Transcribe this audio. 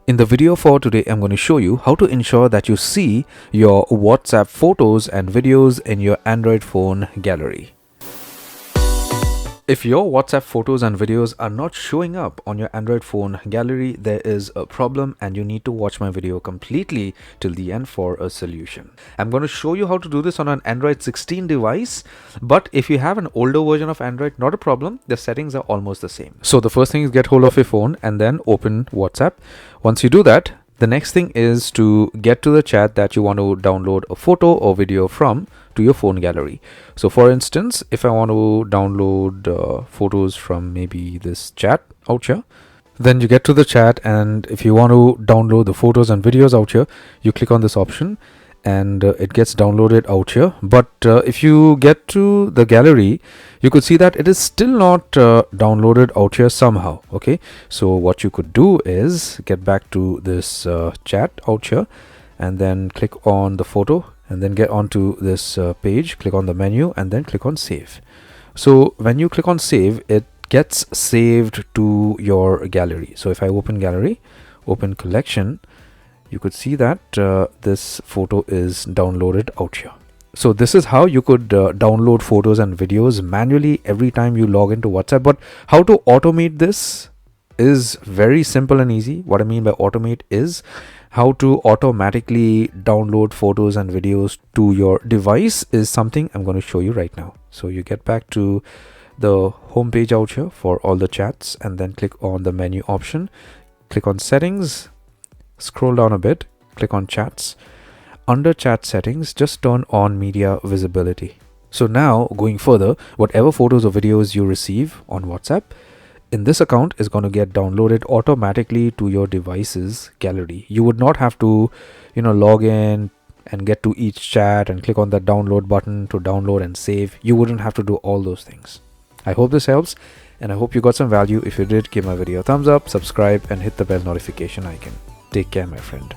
In the video for today, I'm going to show you how to ensure that you see your WhatsApp photos and videos in your Android phone gallery. If your WhatsApp photos and videos are not showing up on your Android phone gallery, there is a problem and you need to watch my video completely till the end for a solution. I'm going to show you how to do this on an Android 16 device, but if you have an older version of Android, not a problem. The settings are almost the same. So the first thing is get hold of your phone and then open WhatsApp. Once you do that, the next thing is to get to the chat that you want to download a photo or video from to your phone gallery. So for instance, if I want to download photos from maybe this chat out here, then you get to the chat, and if you want to download the photos and videos out here, you click on this option and it gets downloaded out here. But if you get to the gallery, you could see that it is still not downloaded out here somehow. Okay, so what you could do is get back to this chat out here and then click on the photo and then get onto this page, click on the menu and then click on save. So when you click on save, it gets saved to your gallery. So if I open gallery, open collection, you could see that this photo is downloaded out here. So this is how you could download photos and videos manually every time you log into WhatsApp. But how to automate this is very simple and easy. What I mean by automate is how to automatically download photos and videos to your device is something I'm going to show you right now. So you get back to the home page out here for all the chats and then click on the menu option, click on settings, scroll down a bit, click on chats. Under chat settings, just turn on media visibility. So now going further, whatever photos or videos you receive on WhatsApp in this account is going to get downloaded automatically to your device's gallery. You would not have to, log in and get to each chat and click on that download button to download and save. You wouldn't have to do all those things. I hope this helps and I hope you got some value. If you did, give my video a thumbs up, subscribe and hit the bell notification icon. Take care, my friend.